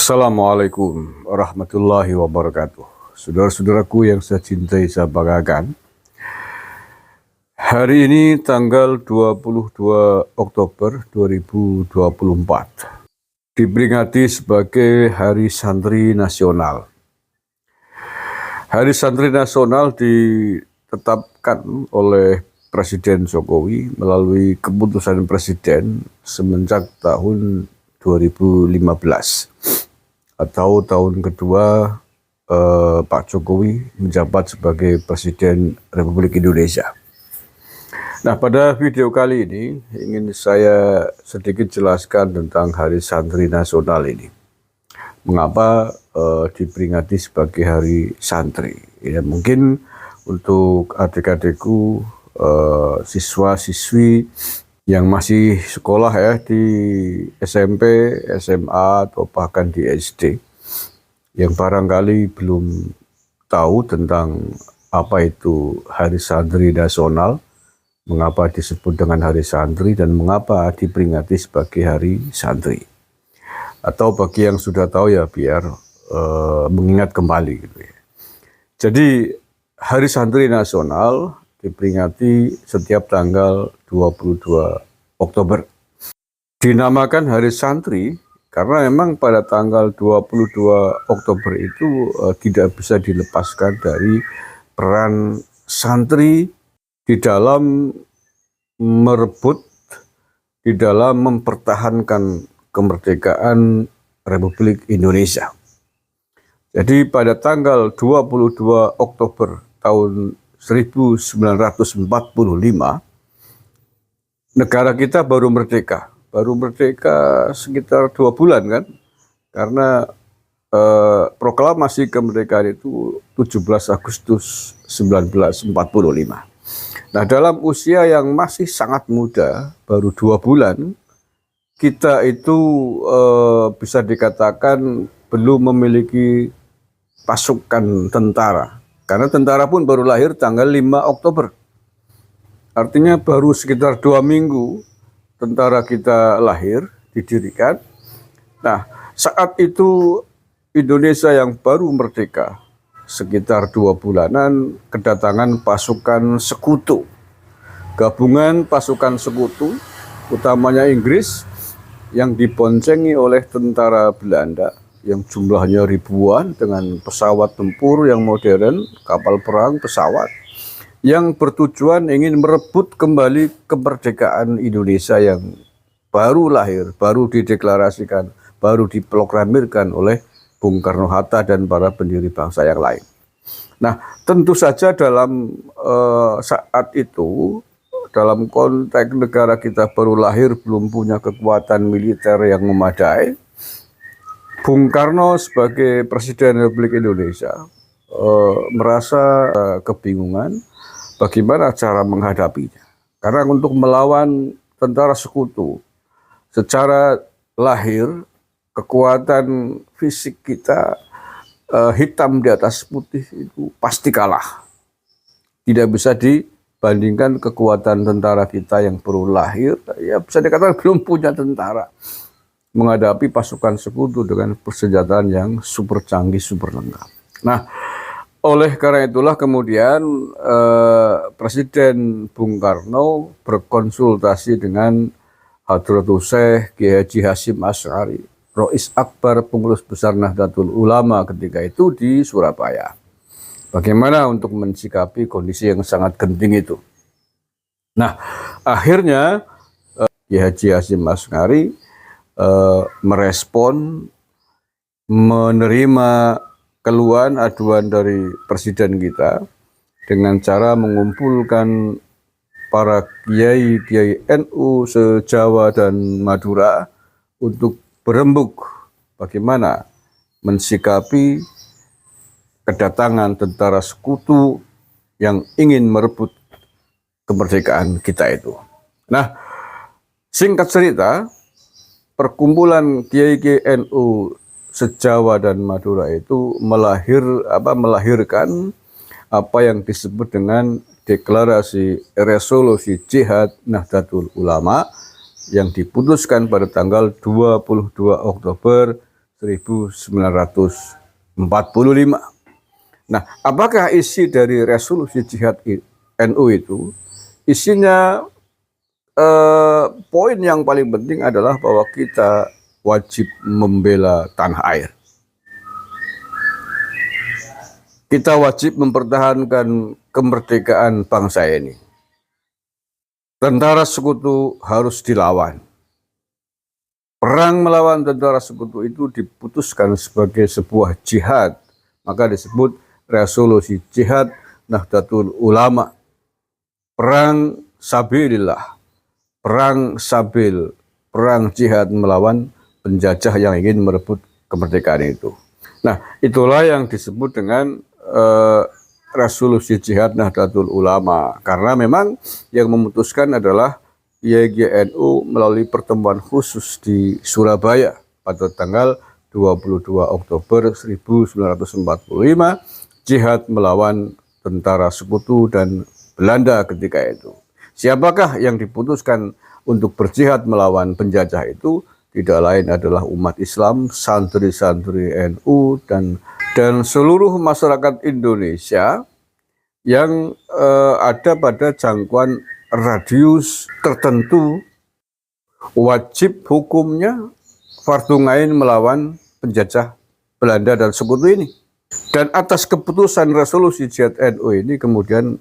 Assalamualaikum warahmatullahi wabarakatuh. Saudara-saudaraku yang saya cintai, saya banggakan. Hari ini tanggal 22 Oktober 2024 diperingati sebagai Hari Santri Nasional. Hari Santri Nasional ditetapkan oleh Presiden Jokowi melalui keputusan Presiden semenjak tahun 2015 atau tahun kedua Pak Jokowi menjabat sebagai Presiden Republik Indonesia. Nah, pada video kali ini ingin saya sedikit jelaskan tentang Hari Santri Nasional ini. Mengapa diperingati sebagai Hari Santri? Ya, mungkin untuk adik-adikku, siswa-siswi yang masih sekolah ya di SMP, SMA, atau bahkan di SD, yang barangkali belum tahu tentang apa itu Hari Santri Nasional, mengapa disebut dengan Hari Santri, dan mengapa diperingati sebagai Hari Santri. Atau bagi yang sudah tahu ya biar mengingat kembali gitu ya. Jadi Hari Santri Nasional diperingati setiap tanggal 22 Oktober. Dinamakan Hari Santri karena memang pada tanggal 22 Oktober itu tidak bisa dilepaskan dari peran santri di dalam merebut, di dalam mempertahankan kemerdekaan Republik Indonesia. Jadi pada tanggal 22 Oktober tahun 1945, negara kita baru merdeka. Baru merdeka sekitar 2 bulan kan, karena proklamasi kemerdekaan itu 17 Agustus 1945. Nah, dalam usia yang masih sangat muda, baru 2 bulan, kita itu bisa dikatakan belum memiliki pasukan tentara. Karena tentara pun baru lahir tanggal 5 Oktober. Artinya baru sekitar 2 minggu tentara kita lahir, didirikan. Nah, saat itu Indonesia yang baru merdeka, sekitar 2 bulanan, kedatangan pasukan sekutu. Gabungan pasukan sekutu, utamanya Inggris, yang diboncengi oleh tentara Belanda, yang jumlahnya ribuan dengan pesawat tempur yang modern, kapal perang, pesawat, yang bertujuan ingin merebut kembali kemerdekaan Indonesia yang baru lahir, baru dideklarasikan, baru diproklamirkan oleh Bung Karno-Hatta dan para pendiri bangsa yang lain. Nah, tentu saja dalam saat itu, dalam konteks negara kita baru lahir, belum punya kekuatan militer yang memadai, Bung Karno sebagai Presiden Republik Indonesia merasa kebingungan bagaimana cara menghadapinya. Karena untuk melawan tentara sekutu, secara lahir kekuatan fisik kita hitam di atas putih itu pasti kalah. Tidak bisa dibandingkan kekuatan tentara kita yang baru lahir, ya bisa dikatakan belum punya tentara, menghadapi pasukan sekutu dengan persenjataan yang super canggih, super lengkap. Nah, oleh karena itulah kemudian Presiden Bung Karno berkonsultasi dengan Hadratul Syekh Kiai Haji Hasyim Asy'ari, Rois Akbar Pengurus Besar Nahdlatul Ulama ketika itu di Surabaya. Bagaimana untuk mensikapi kondisi yang sangat genting itu. Nah, akhirnya Kiai Haji Hasyim Asy'ari merespon, menerima keluhan aduan dari presiden kita dengan cara mengumpulkan para kiai-kiai NU se-Jawa dan Madura untuk berembuk bagaimana mensikapi kedatangan tentara sekutu yang ingin merebut kemerdekaan kita itu. Nah, singkat cerita, perkumpulan kiai-kiai NU se-Jawa dan Madura itu melahirkan apa yang disebut dengan deklarasi resolusi jihad Nahdlatul Ulama yang diputuskan pada tanggal 22 Oktober 1945. Nah, apakah isi dari resolusi jihad NU itu? Isinya poin yang paling penting adalah bahwa kita wajib membela tanah air. Kita wajib mempertahankan kemerdekaan bangsa ini. Tentara sekutu harus dilawan. Perang melawan tentara sekutu itu diputuskan sebagai sebuah jihad. Maka disebut resolusi jihad Nahdlatul Ulama. Perang sabilillah. Perang sabil. Perang jihad melawan penjajah yang ingin merebut kemerdekaan itu. Nah, itulah yang disebut dengan resolusi jihad Nahdlatul Ulama, karena memang yang memutuskan adalah YGNU melalui pertemuan khusus di Surabaya pada tanggal 22 Oktober 1945, jihad melawan tentara sekutu dan Belanda ketika itu. Siapakah yang diputuskan untuk berjihad melawan penjajah itu? Tidak lain adalah umat Islam, santri-santri NU, dan seluruh masyarakat Indonesia yang ada pada jangkauan radius tertentu, wajib hukumnya fardhu ain melawan penjajah Belanda dan sekutu ini. Dan atas keputusan resolusi jihad NU ini kemudian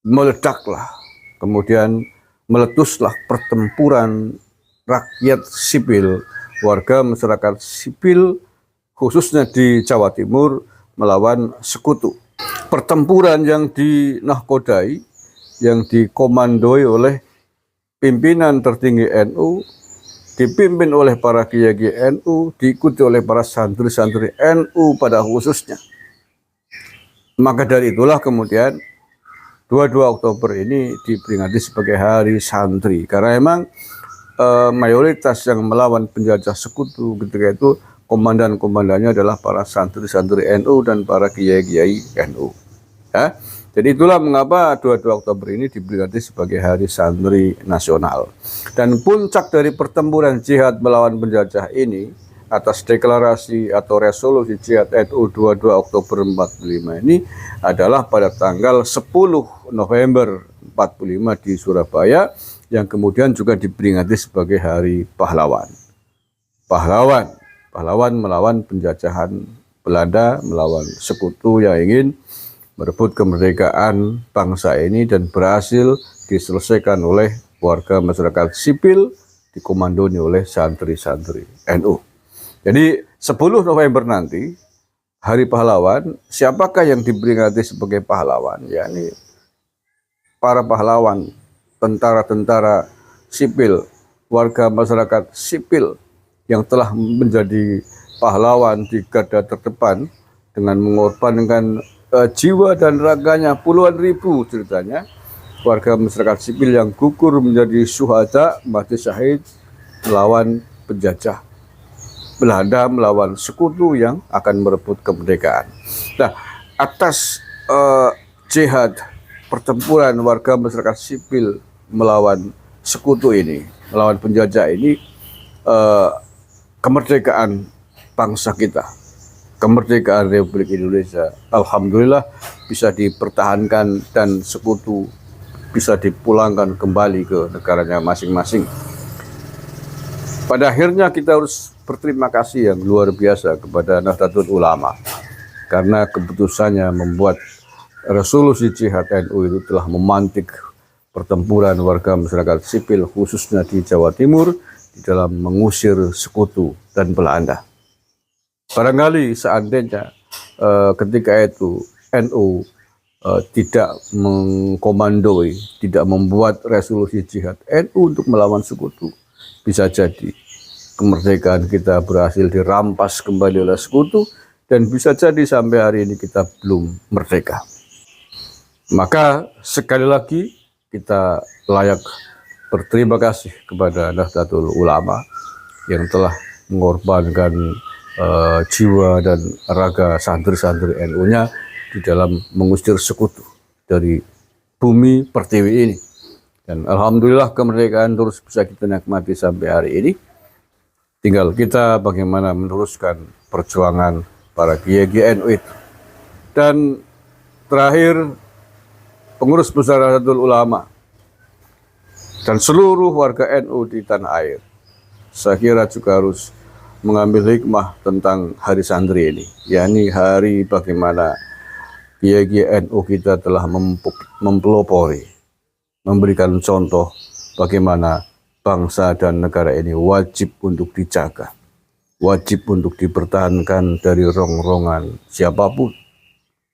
meledaklah, kemudian meletuslah pertempuran rakyat sipil, warga masyarakat sipil, khususnya di Jawa Timur melawan sekutu. Pertempuran yang dinahkodai, yang dikomandoi oleh pimpinan tertinggi NU, dipimpin oleh para kiai NU, diikuti oleh para santri-santri NU pada khususnya. Maka dari itulah kemudian 22 Oktober ini diperingati sebagai Hari Santri, karena memang mayoritas yang melawan penjajah sekutu ketika itu komandan-komandannya adalah para santri-santri NU dan para kiai-kiai NU. Ya. Jadi itulah mengapa 22 Oktober ini diperingati sebagai Hari Santri Nasional. Dan puncak dari pertempuran jihad melawan penjajah ini atas deklarasi atau resolusi jihad NU 22 Oktober 45 ini adalah pada tanggal 10 November 45 di Surabaya, yang kemudian juga diperingati sebagai Hari Pahlawan. Pahlawan melawan penjajahan Belanda, melawan sekutu yang ingin merebut kemerdekaan bangsa ini, dan berhasil diselesaikan oleh warga masyarakat sipil dikomandoi oleh santri-santri NU. Jadi 10 November nanti, Hari Pahlawan, siapakah yang diperingati sebagai pahlawan? Yakni para pahlawan, tentara-tentara sipil, warga masyarakat sipil yang telah menjadi pahlawan di garda terdepan dengan mengorbankan jiwa dan raganya puluhan ribu ceritanya warga masyarakat sipil yang gugur menjadi syuhada, mati syahid melawan penjajah Belanda, melawan sekutu yang akan merebut kemerdekaan. Nah, atas jihad pertempuran warga masyarakat sipil melawan sekutu ini, melawan penjajah ini, kemerdekaan bangsa kita, kemerdekaan Republik Indonesia, alhamdulillah bisa dipertahankan dan sekutu bisa dipulangkan kembali ke negaranya masing-masing. Pada akhirnya kita harus berterima kasih yang luar biasa kepada Nahdlatul Ulama, karena keputusannya membuat resolusi jihad NU itu telah memantik pertempuran warga masyarakat sipil khususnya di Jawa Timur di dalam mengusir sekutu dan Belanda. Barangkali seandainya ketika itu NU tidak mengkomandoi, tidak membuat resolusi jihad NU untuk melawan sekutu, bisa jadi kemerdekaan kita berhasil dirampas kembali oleh sekutu, dan bisa jadi sampai hari ini kita belum merdeka. Maka sekali lagi kita layak berterima kasih kepada Nahdlatul Ulama yang telah mengorbankan jiwa dan raga santri-santri NU-nya di dalam mengusir sekutu dari bumi pertiwi ini. Dan alhamdulillah kemerdekaan terus bisa kita nikmati sampai hari ini. Tinggal kita bagaimana meneruskan perjuangan para kiai-kiai NU itu. Dan terakhir, pengurus besar Nahdlatul Ulama dan seluruh warga NU di tanah air, saya kira juga harus mengambil hikmah tentang hari santri ini, yakni hari bagaimana kiai-kiai NU kita telah mempelopori, memberikan contoh bagaimana bangsa dan negara ini wajib untuk dijaga, wajib untuk dipertahankan dari rongrongan siapapun,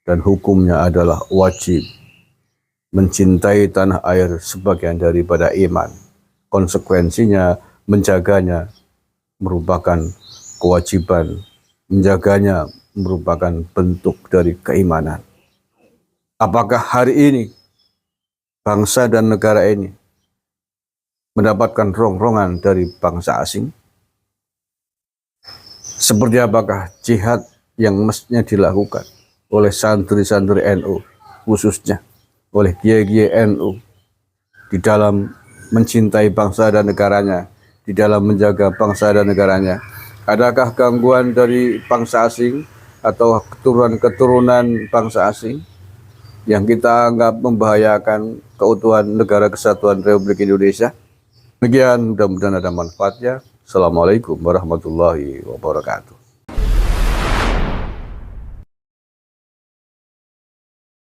dan hukumnya adalah wajib mencintai tanah air sebagian daripada iman. Konsekuensinya menjaganya merupakan kewajiban, menjaganya merupakan bentuk dari keimanan. Apakah hari ini bangsa dan negara ini mendapatkan rongrongan dari bangsa asing? Seperti apakah jihad yang mestinya dilakukan oleh santri-santri NU, khususnya oleh kiai-kiai NU, di dalam mencintai bangsa dan negaranya, di dalam menjaga bangsa dan negaranya? Adakah gangguan dari bangsa asing atau keturunan-keturunan bangsa asing yang kita anggap membahayakan keutuhan negara kesatuan Republik Indonesia? Demikian, mudah-mudahan ada manfaatnya. Assalamualaikum warahmatullahi wabarakatuh.